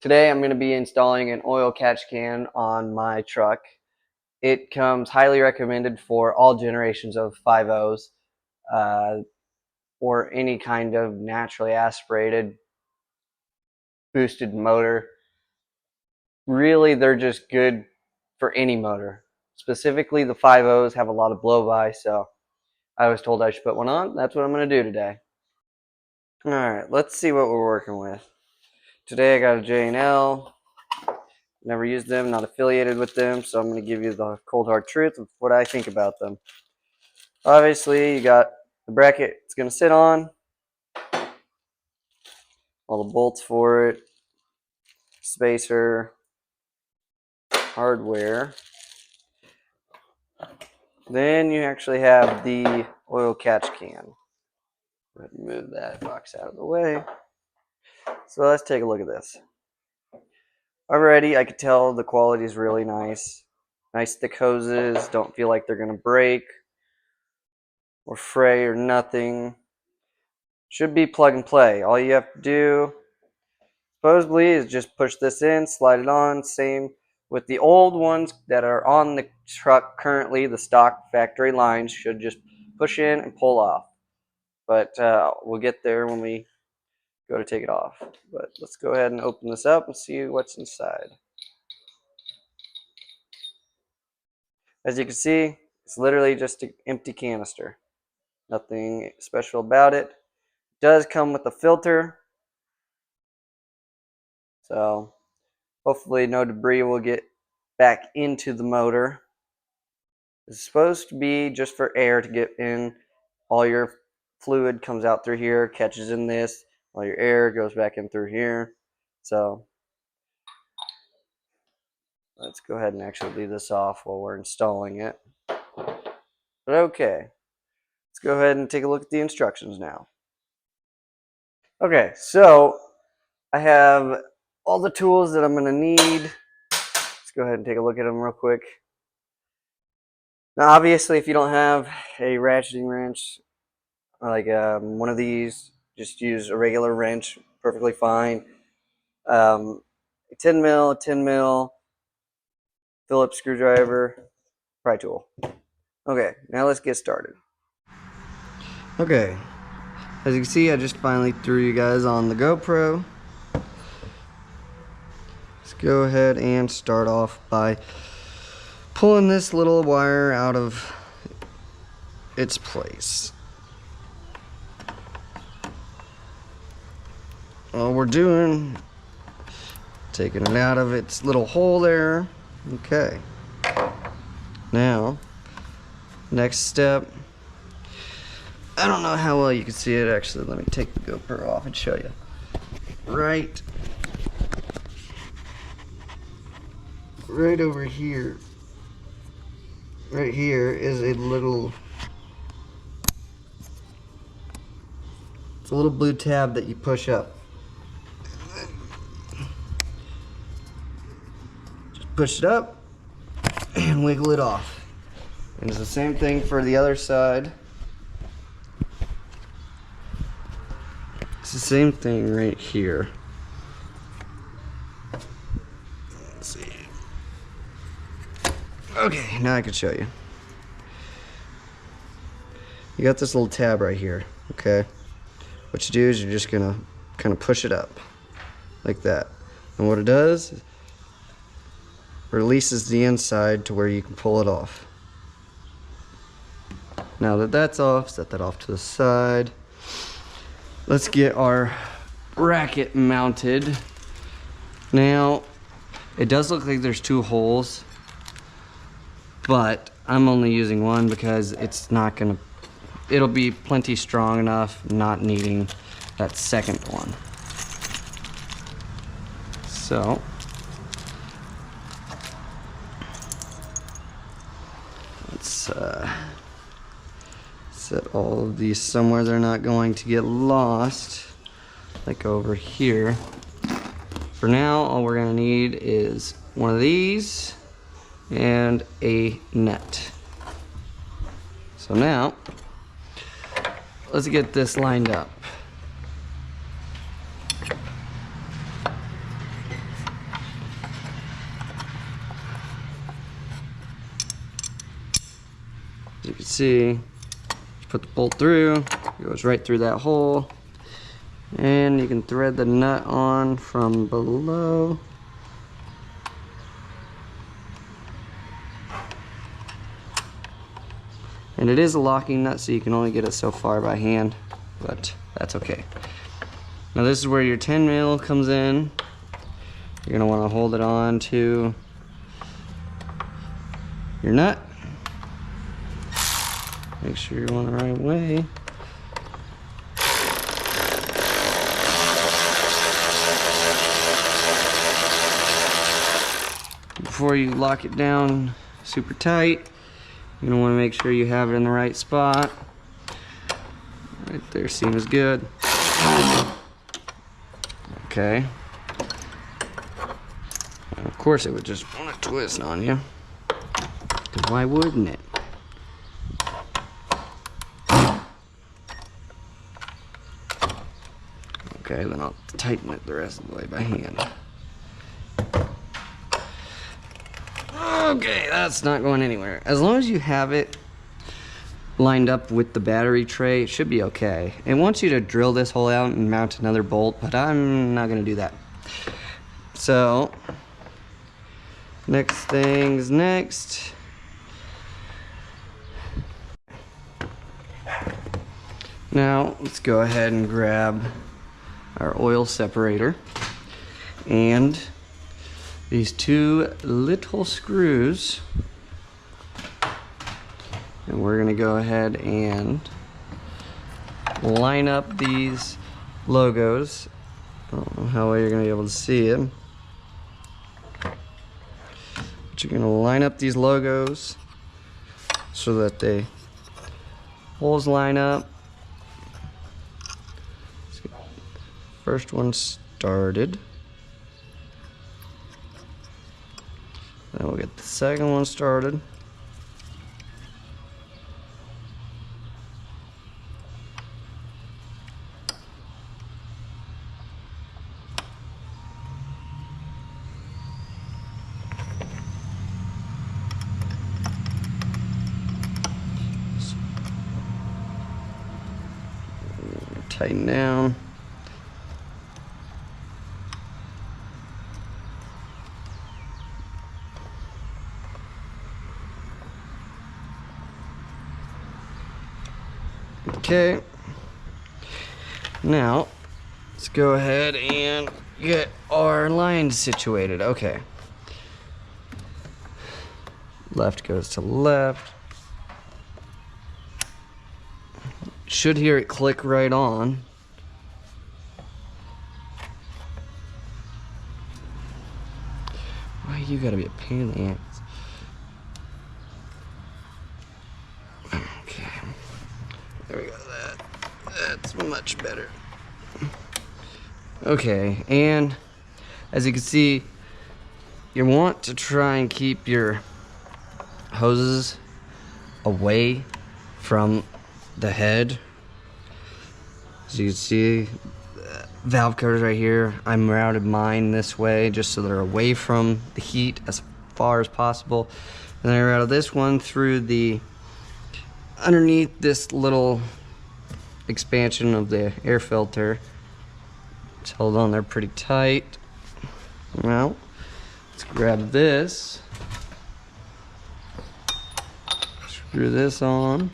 Today I'm going to be installing an oil catch can on my truck. It comes highly recommended for all generations of 5.0s or any kind of naturally aspirated boosted motor. Really, they're just good for any motor. Specifically, the 5.0s have a lot of blow-by, so I was told I should put one on. That's what I'm going to do today. Alright, let's see what we're working with. Today I got a J&L. Never used them, not affiliated with them, so I'm going to give you the cold hard truth of what I think about them. Obviously, you got the bracket it's going to sit on, all the bolts for it, spacer, hardware. Then you actually have the oil catch can. Go ahead and move that box out of the way. So let's take a look at this. Already, I could tell the quality is really nice. Nice thick hoses, don't feel like they're going to break or fray or nothing. Should be plug and play. All you have to do, supposedly, is just push this in, slide it on. Same with the old ones that are on the truck currently. The stock factory lines should just push in and pull off. But we'll get there when we go to take it off. But let's go ahead and open this up and see what's inside. As you can see, it's literally just an empty canister. Nothing special about it. It does come with a filter, so hopefully no debris will get back into the motor. It's supposed to be just for air to get in. All your fluid comes out through here, catches in this. All your air goes back in through here. So let's go ahead and actually leave this off while we're installing it. But okay, let's go ahead and take a look at the instructions now. Okay, so I have all the tools that I'm going to need. Let's go ahead and take a look at them real quick. Now, obviously, if you don't have a ratcheting wrench, like one of these, just use a regular wrench, perfectly fine. A 10 mil, Phillips screwdriver, pry tool. Okay, now let's get started. Okay, as you can see, I just finally threw you guys on the GoPro. Let's go ahead and start off by pulling this little wire out of its place. All we're doing, taking it out of its little hole there. Okay. Now, next step. I don't know how well you can see it actually. Let me take the GoPro off and show you. Right over here. Right here is a little, it's a little blue tab that you push up. Just push it up and wiggle it off. And it's the same thing for the other side. It's the same thing right here. Let's see. Okay, now I can show you. You got this little tab right here, okay? What you do is you're just gonna kind of push it up like that. And what it does, it releases the inside to where you can pull it off. Now that that's off, set that off to the side. Let's get our bracket mounted. Now, it does look like there's two holes, but I'm only using one because it's not gonna, it'll be plenty strong enough, not needing that second one. So, let's set all of these somewhere they're not going to get lost, like over here. For now, all we're gonna need is one of these and a nut. So now, let's get this lined up. can see, put the bolt through, it goes right through that hole, and you can thread the nut on from below. And it is a locking nut, so you can only get it so far by hand, but that's okay. Now this is where your 10 mil comes in. You're gonna wanna hold it on to your nut. Make sure you're on the right way. Before you lock it down super tight, you're gonna wanna make sure you have it in the right spot. Right there seems good. Okay. And of course it would just wanna twist on you. Because why wouldn't it? Okay, then I'll tighten it the rest of the way by hand. Okay, that's not going anywhere. As long as you have it lined up with the battery tray, it should be okay. It wants you to drill this hole out and mount another bolt, but I'm not gonna do that. So, next thing's next. Now, let's go ahead and grab our oil separator and these two little screws, and we're gonna go ahead and line up these logos. I don't know how well you're gonna be able to see them, but you're gonna line up these logos so that the holes line up. First one started. Then we'll get the second one started. Tighten down. Okay, now let's go ahead and get our lines situated. Okay, left goes to left. Should hear it click right on. Why you gotta be a pain in the ass? There we go, that's much better. Okay, and as you can see, you want to try and keep your hoses away from the head. As you can see, valve covers right here, I routed mine this way just so they're away from the heat as far as possible. And then I routed this one through the underneath this little expansion of the air filter. It's held on there pretty tight. Now, let's grab this, screw this on.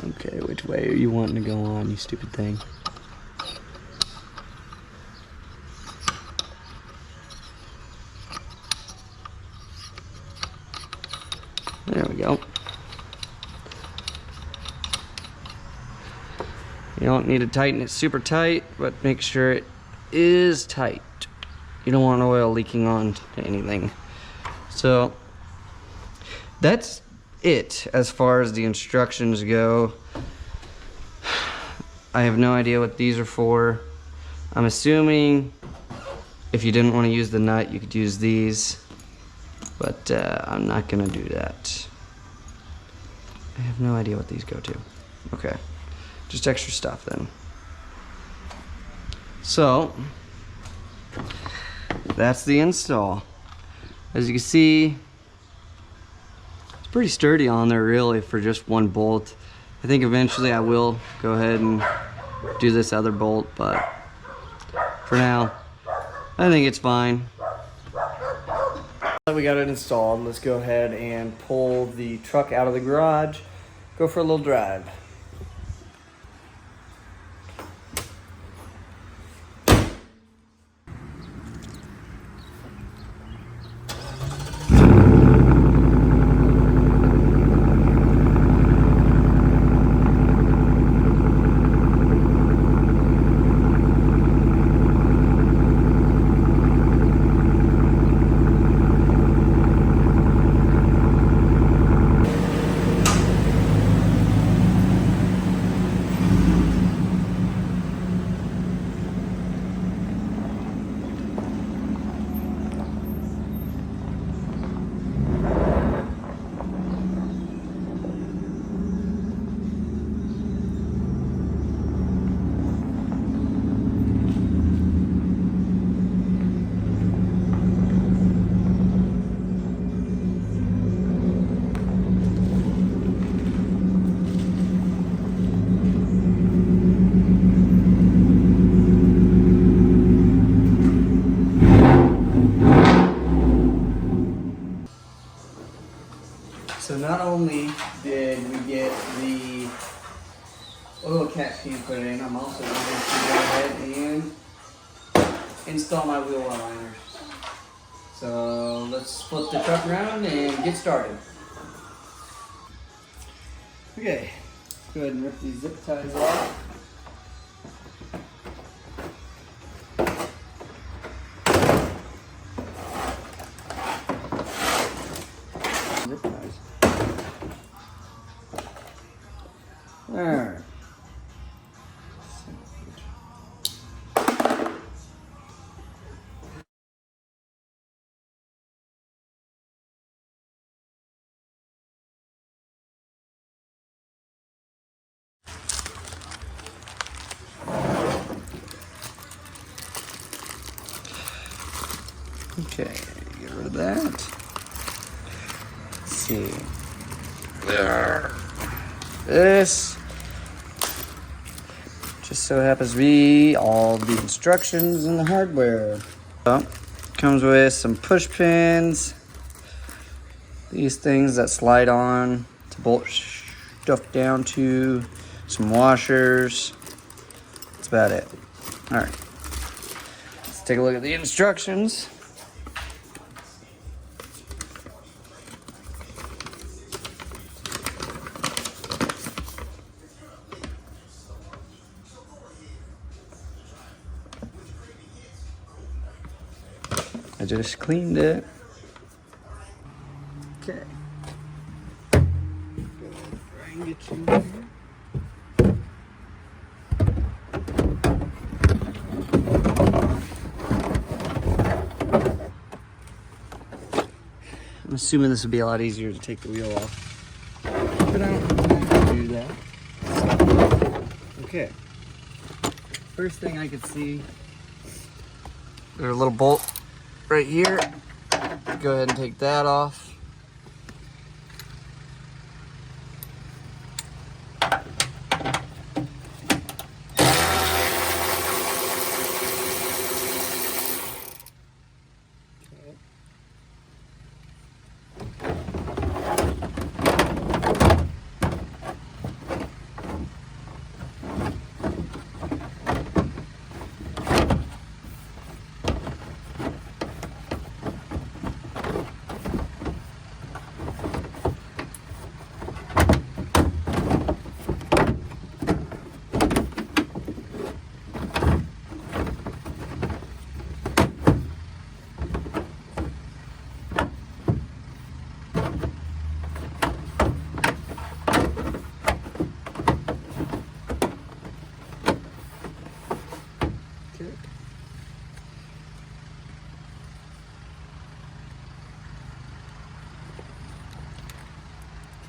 Okay, which way are you wanting to go on, you stupid thing? There we go. You don't need to tighten it super tight, but make sure it is tight. You don't want oil leaking on to anything. So that's it as far as the instructions go. I have no idea what these are for. I'm assuming if you didn't want to use the nut, you could use these. But I'm not gonna do that. I have no idea what these go to. Okay, just extra stuff then. So, that's the install. As you can see, it's pretty sturdy on there really for just one bolt. I think eventually I will go ahead and do this other bolt, but for now, I think it's fine. Now that we got it installed, let's go ahead and pull the truck out of the garage, go for a little drive. So not only did we get the oil catch can put in, I'm also going to go ahead and install my wheel well liners. So let's flip the truck around and get started. Okay, let's go ahead and rip these zip ties off. Zip ties. Alright. Okay, get rid of that. Let's see. There. This just so happens to be all the instructions and the hardware. So, comes with some push pins, these things that slide on to bolt stuff down to, some washers. That's about it. All right, let's take a look at the instructions. I just cleaned it. Okay. Go ahead and get you in here. I'm assuming this would be a lot easier to take the wheel off, but I don't have to do that. Okay. First thing I could see, there's a little bolt right here. Go ahead and take that off.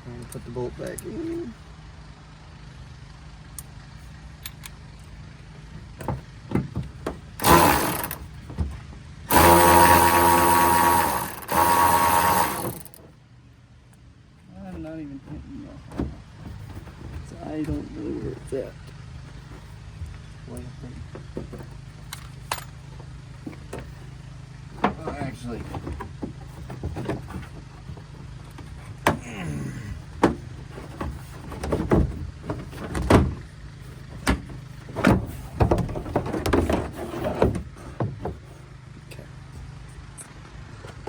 And put the bolt back in. I don't know where it's at. Oh, actually.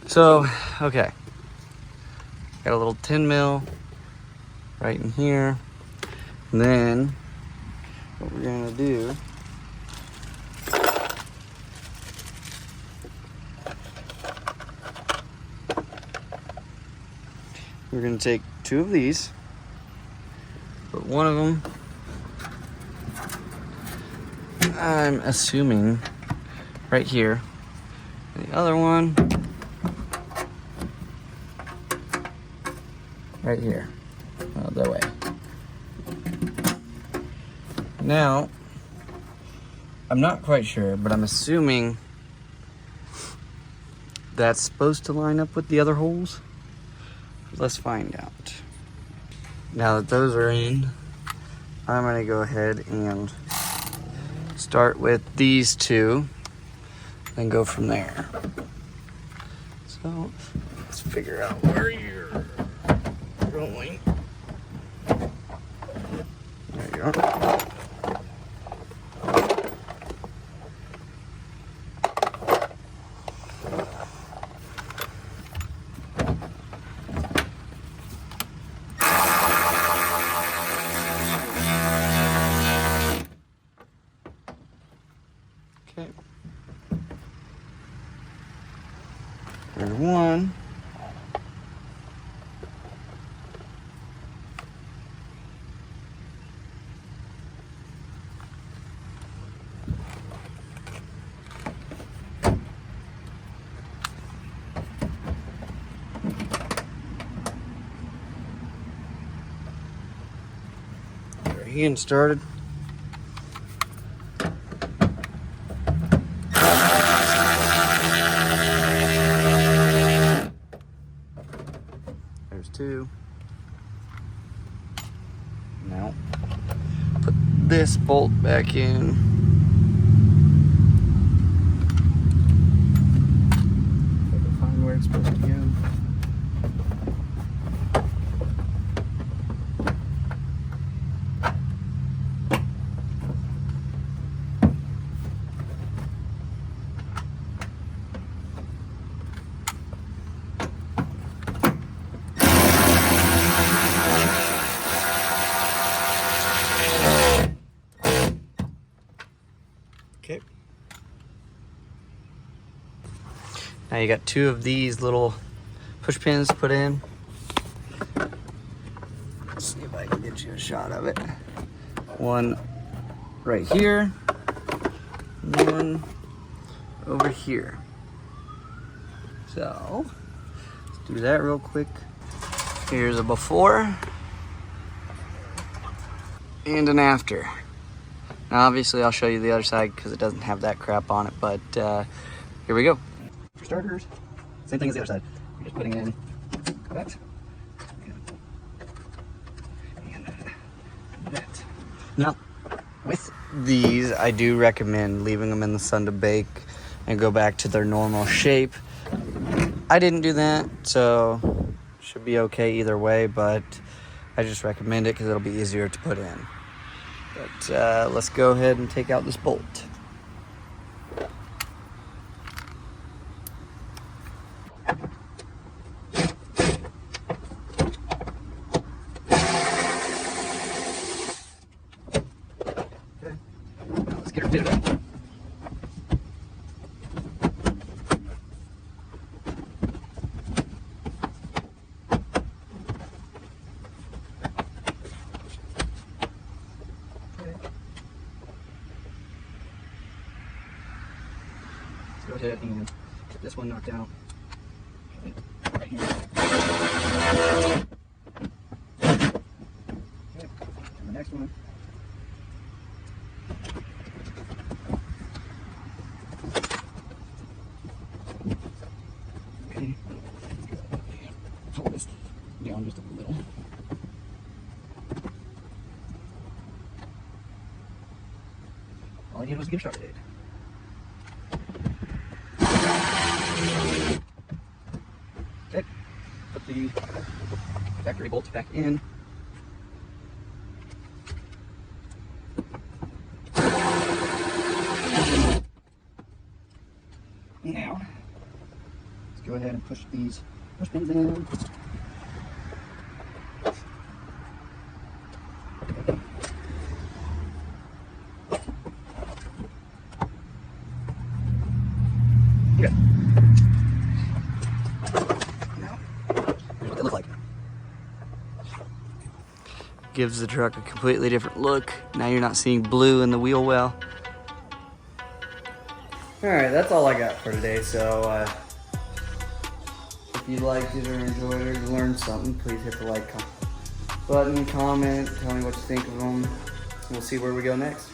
So, okay. Got a little 10 mil right in here. And then what we're gonna do we're gonna take 2 of these, put one of them, I'm assuming, right here. And the other one right here, out of the way. Now, I'm not quite sure, but I'm assuming that's supposed to line up with the other holes. Let's find out. Now that those are in, I'm gonna go ahead and start with these 2, and go from there. So, let's figure out where you're going. There you go. Okay. There's one. We're getting started. There's 2. Now, put this bolt back in. If I can find where it's supposed to go. Okay. Now you got 2 of these little push pins to put in. Let's see if I can get you a shot of it. One right here, one over here. So, let's do that real quick. Here's a before and an after. Now obviously I'll show you the other side because it doesn't have that crap on it, but here we go. For starters, same thing as the other side. You're just putting in that and that. Now, with these, I do recommend leaving them in the sun to bake and go back to their normal shape. I didn't do that, so should be okay either way, but I just recommend it because it'll be easier to put in. But let's go ahead and take out this bolt. Okay, now let's get her fitted up. Go ahead and get this one knocked out. Right here. Okay, and the next one. Okay, pull this down just a little. I needed was a gift start date. Okay, put the factory bolts back in. Now, let's go ahead and push these push pins in. Okay. Now, here's what they look like. Gives the truck a completely different look. Now you're not seeing blue in the wheel well. Alright, that's all I got for today, so if you liked it or enjoyed it or learned something, please hit the like button, comment, tell me what you think of them. We'll see where we go next.